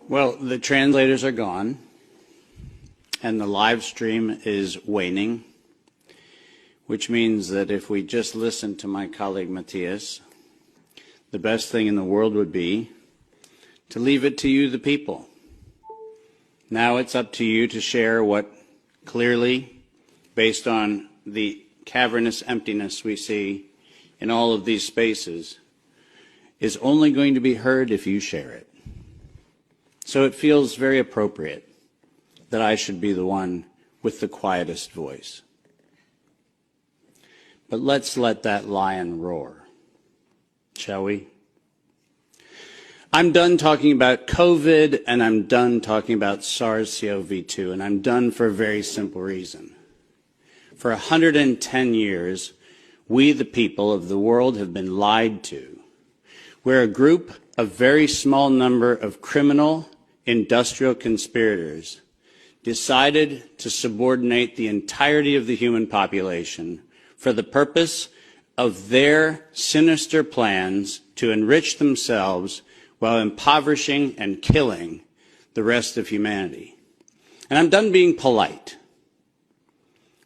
Well, the translators are gone, and the live stream is waning, which means that if we just listen to my colleague Matthias, the best thing in the world would be to leave it to you, the people. Now it's up to you to share what clearly, based on the cavernous emptiness we see in all of these spaces, is only going to be heard if you share it. So it feels very appropriate that I should be the one with the quietest voice. But let's let that lion roar, shall we? I'm done talking about COVID, and I'm done talking about SARS-CoV-2, and I'm done for a very simple reason. For 110 years, we, the people of the world, have been lied to. We're a group, a very small number of criminal, industrial conspirators decided to subordinate the entirety of the human population for the purpose of their sinister plans to enrich themselves while impoverishing and killing the rest of humanity. And I'm done being polite.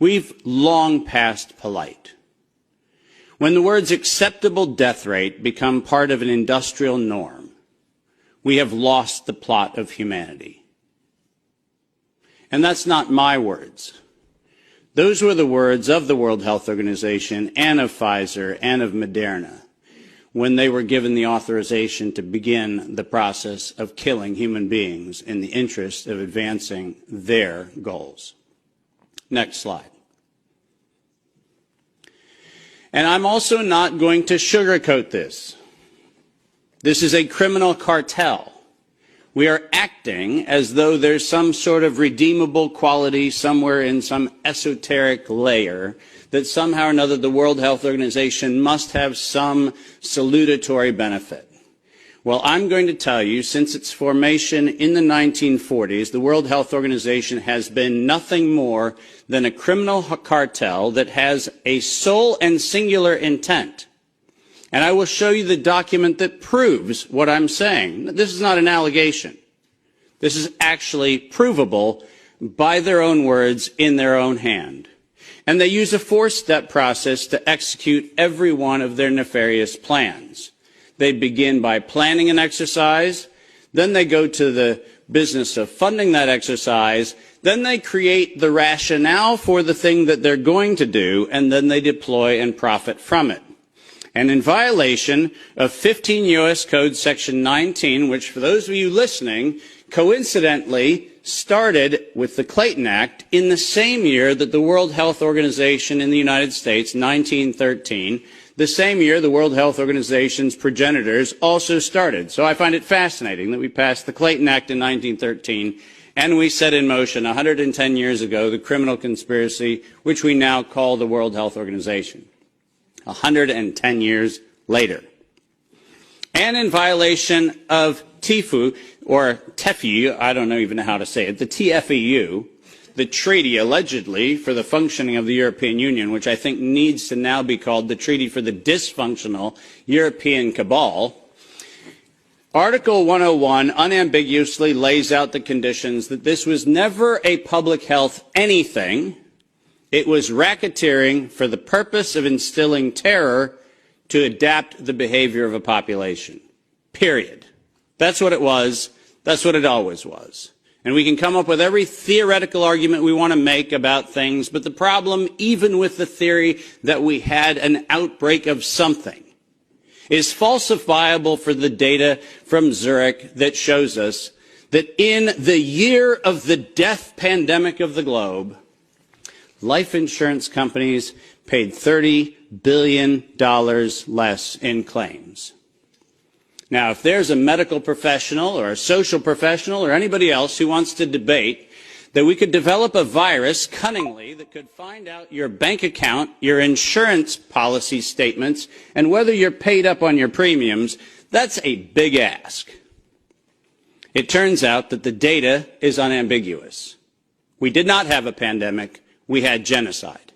We've long passed polite. When the words acceptable death rate become part of an industrial norm, we have lost the plot of humanity. And that's not my words. Those were the words of the World Health Organization and of Pfizer and of Moderna when they were given the authorization to begin the process of killing human beings in the interest of advancing their goals. Next slide. And I'm also not going to sugarcoat this. This is a criminal cartel. We are acting as though there's some sort of redeemable quality somewhere in some esoteric layer that somehow or another the World Health Organization must have some salutatory benefit. Well, I'm going to tell you, since its formation in the 1940s, the World Health Organization has been nothing more than a criminal cartel that has a sole and singular intent. And I will show you the document that proves what I'm saying. This is not an allegation. This is actually provable by their own words in their own hand. And they use a four-step process to execute every one of their nefarious plans. They begin by planning an exercise, then they go to the business of funding that exercise, then they create the rationale for the thing that they're going to do, and then they deploy and profit from it. And in violation of 15 U.S. Code Section 19, which for those of you listening, coincidentally started with the Clayton Act in the same year that the World Health Organization in the United States, 1913, the same year the World Health Organization's progenitors also started. So I find it fascinating that we passed the Clayton Act in 1913 and we set in motion 110 years ago the criminal conspiracy which we now call the World Health Organization. 110 years later. And in violation of TIFU, or TEFU, I don't even know how to say it, the TFEU, the treaty allegedly for the functioning of the European Union, which I think needs to now be called the Treaty for the Dysfunctional European Cabal, Article 101 unambiguously lays out the conditions that this was never a public health anything. It was racketeering for the purpose of instilling terror to adapt the behavior of a population. Period. That's what it was. That's what it always was. And we can come up with every theoretical argument we want to make about things, but the problem, even with the theory that we had an outbreak of something, is falsifiable for the data from Zurich that shows us that in the year of the death pandemic of the globe, life insurance companies paid $30 billion less in claims. Now, if there's a medical professional or a social professional or anybody else who wants to debate that we could develop a virus cunningly that could find out your bank account, your insurance policy statements, and whether you're paid up on your premiums, that's a big ask. It turns out that the data is unambiguous. We did not have a pandemic. We had genocide.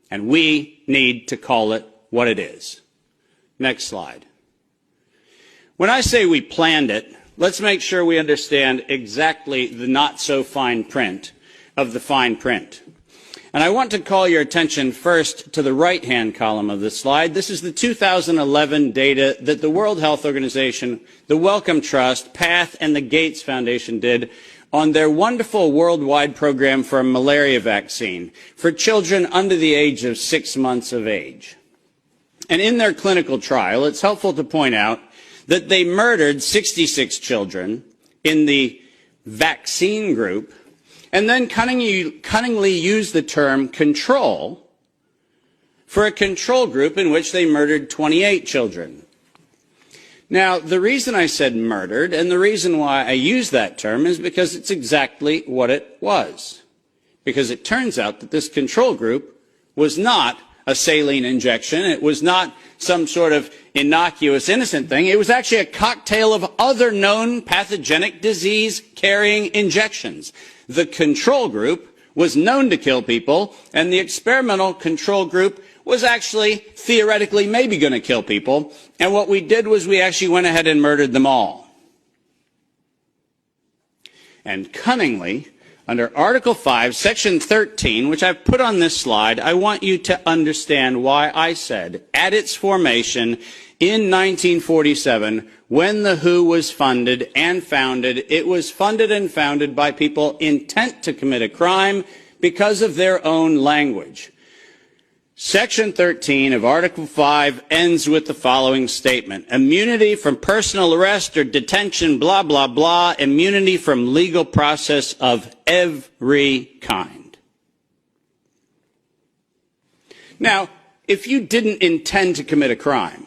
And we need to call it what it is. Next slide. When I say we planned it, let's make sure we understand exactly the not so fine print of the fine print. And I want to call your attention first to the right-hand column of this slide. This is the 2011 data that the World Health Organization, the Wellcome Trust, PATH, and the Gates Foundation did on their wonderful worldwide program for a malaria vaccine for children under the age of 6 months of age. And in their clinical trial, it's helpful to point out that they murdered 66 children in the vaccine group and then cunningly used the term control for a control group in which they murdered 28 children. Now, the reason I said murdered, and the reason why I use that term, is because it's exactly what it was. Because it turns out that this control group was not a saline injection. It was not some sort of innocuous, innocent thing. It was actually a cocktail of other known pathogenic disease-carrying injections. The control group was known to kill people, and the experimental control group was actually theoretically maybe going to kill people. And what we did was we actually went ahead and murdered them all. And cunningly, under Article 5, Section 13, which I've put on this slide, I want you to understand why I said, at its formation in 1947, when the WHO was funded and founded, it was funded and founded by people intent to commit a crime because of their own language. Section 13 of Article 5 ends with the following statement: immunity from personal arrest or detention, blah, blah, blah, immunity from legal process of every kind. Now, if you didn't intend to commit a crime,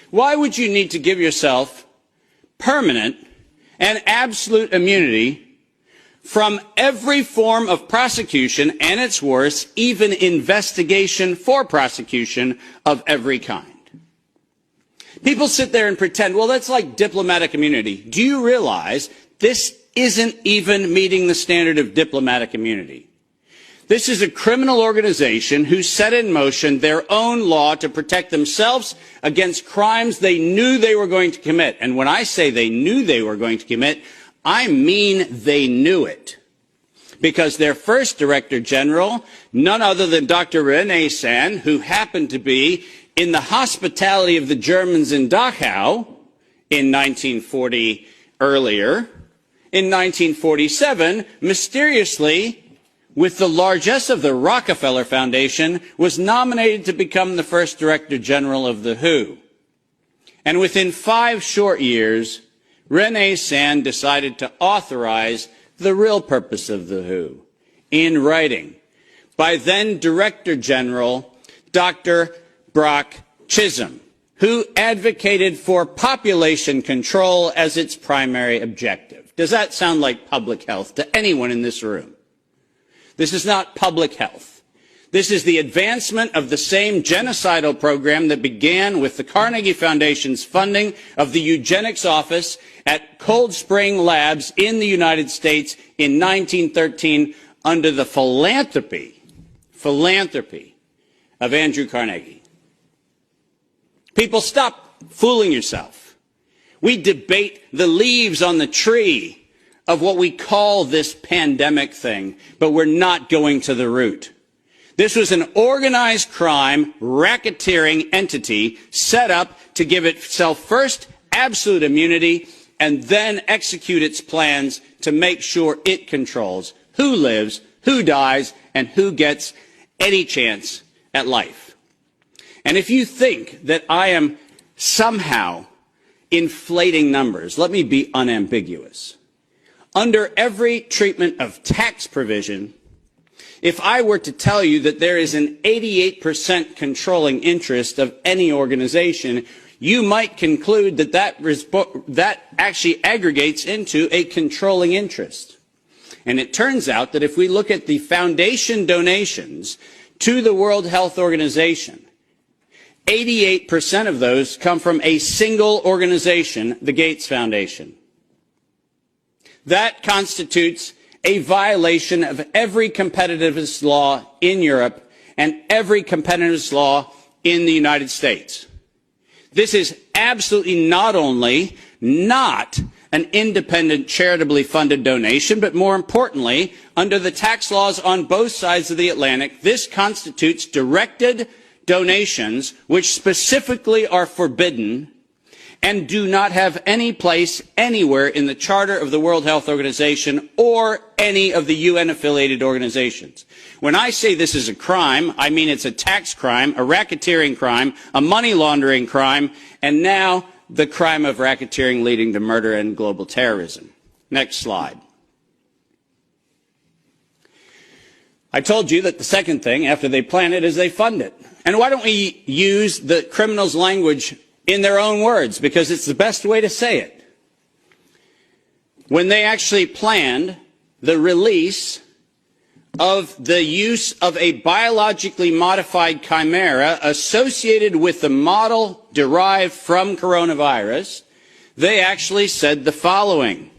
why would you need to give yourself permanent and absolute immunity from every form of prosecution, and its worse, even investigation for prosecution of every kind? People sit there and pretend, well, that's like diplomatic immunity. Do you realize this isn't even meeting the standard of diplomatic immunity? This is a criminal organization who set in motion their own law to protect themselves against crimes they knew they were going to commit. And when I say they knew they were going to commit, I mean they knew it. Because their first Director General, none other than Dr. René Sand, who happened to be in the hospitality of the Germans in Dachau in 1940 earlier, in 1947, mysteriously, with the largesse of the Rockefeller Foundation, was nominated to become the first Director General of the WHO. And within 5 short years, René Sand decided to authorize the real purpose of the WHO in writing by then Director General Dr. Brock Chisholm, who advocated for population control as its primary objective. Does that sound like public health to anyone in this room? This is not public health. This is the advancement of the same genocidal program that began with the Carnegie Foundation's funding of the eugenics office at Cold Spring Labs in the United States in 1913 under the philanthropy of Andrew Carnegie. People, stop fooling yourself. We debate the leaves on the tree of what we call this pandemic thing, but we're not going to the root. This was an organized crime, racketeering entity set up to give itself first absolute immunity and then execute its plans to make sure it controls who lives, who dies, and who gets any chance at life. And if you think that I am somehow inflating numbers, let me be unambiguous. Under every treatment of tax provision, if I were to tell you that there is an 88% controlling interest of any organization, you might conclude that that actually aggregates into a controlling interest. And it turns out that if we look at the foundation donations to the World Health Organization, 88% of those come from a single organization, the Gates Foundation. That constitutes a violation of every competitiveness law in Europe and every competitiveness law in the United States. This is absolutely not only not an independent, charitably funded donation, but more importantly, under the tax laws on both sides of the Atlantic, this constitutes directed donations which specifically are forbidden and do not have any place anywhere in the Charter of the World Health Organization or any of the UN-affiliated organizations. When I say this is a crime, I mean it's a tax crime, a racketeering crime, a money laundering crime, and now the crime of racketeering leading to murder and global terrorism. Next slide. I told you that the second thing after they plan it is they fund it. And why don't we use the criminals' language in their own words, because it's the best way to say it. When they actually planned the release of the use of a biologically modified chimera associated with the model derived from coronavirus, they actually said the following: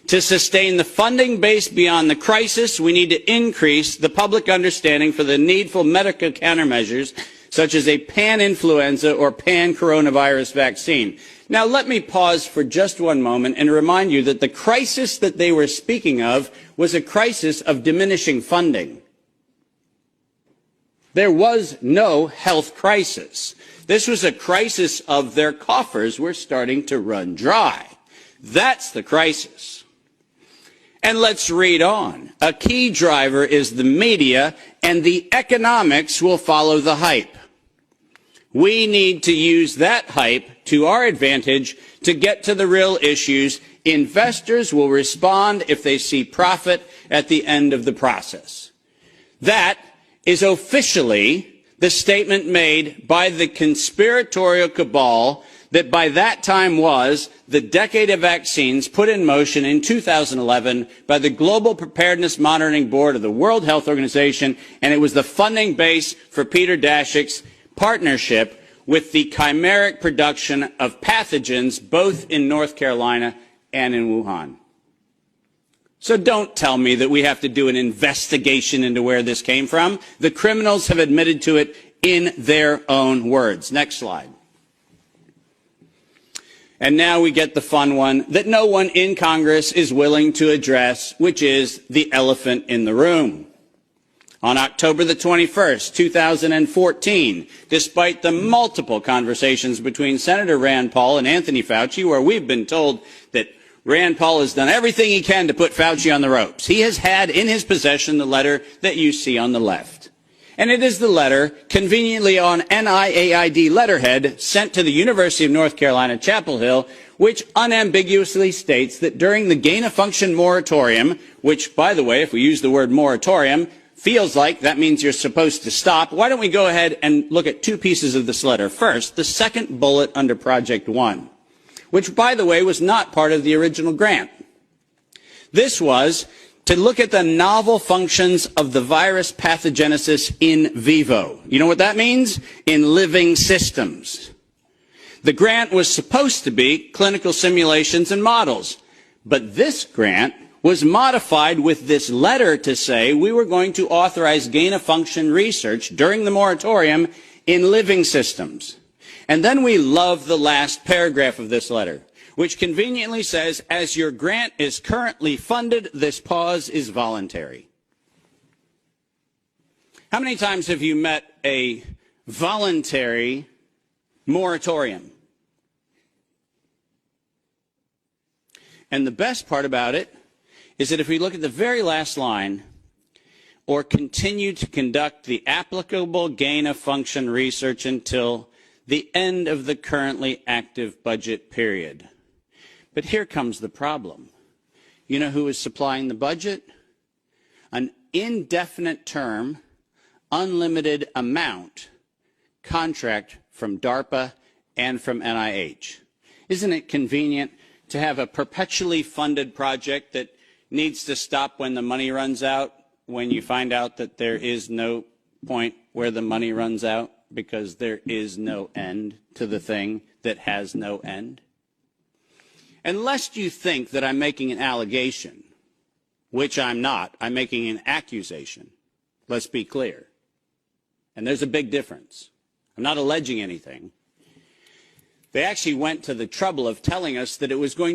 to sustain the funding base beyond the crisis, we need to increase the public understanding for the needful medical countermeasures such as a pan-influenza or pan-coronavirus vaccine. Now, let me pause for just one moment and remind you that the crisis that they were speaking of was a crisis of diminishing funding. There was no health crisis. This was a crisis of their coffers were starting to run dry. That's the crisis. And let's read on. A key driver is the media, and the economics will follow the hype. We need to use that hype to our advantage to get to the real issues. Investors will respond if they see profit at the end of the process. That is officially the statement made by the conspiratorial cabal that by that time was the decade of vaccines put in motion in 2011 by the Global Preparedness Monitoring Board of the World Health Organization, and it was the funding base for Peter Daszak's partnership with the chimeric production of pathogens both in North Carolina and in Wuhan. So don't tell me that we have to do an investigation into where this came from. The criminals have admitted to it in their own words. Next slide. And now we get the fun one that no one in Congress is willing to address, which is the elephant in the room. On October the 21st, 2014, despite the multiple conversations between Senator Rand Paul and Anthony Fauci, where we've been told that Rand Paul has done everything he can to put Fauci on the ropes, he has had in his possession the letter that you see on the left. And it is the letter, conveniently on NIAID letterhead, sent to the University of North Carolina, Chapel Hill, which unambiguously states that during the gain-of-function moratorium, which, by the way, if we use the word moratorium, feels like that means you're supposed to stop. Why don't we go ahead and look at two pieces of this letter. First, the second bullet under Project 1, which, by the way, was not part of the original grant. This was to look at the novel functions of the virus pathogenesis in vivo. You know what that means? In living systems. The grant was supposed to be clinical simulations and models, but this grant was modified with this letter to say we were going to authorize gain-of-function research during the moratorium in living systems. And then we love the last paragraph of this letter, which conveniently says, as your grant is currently funded, this pause is voluntary. How many times have you met a voluntary moratorium? And the best part about it is that if we look at the very last line, or continue to conduct the applicable gain-of-function research until the end of the currently active budget period. But here comes the problem. You know who is supplying the budget? An indefinite term, unlimited amount contract from DARPA and from NIH. Isn't it convenient to have a perpetually funded project that needs to stop when the money runs out, when you find out that there is no point where the money runs out because there is no end to the thing that has no end? And lest you think that I'm making an allegation, which I'm not, I'm making an accusation. Let's be clear. And there's a big difference. I'm not alleging anything. They actually went to the trouble of telling us that it was going to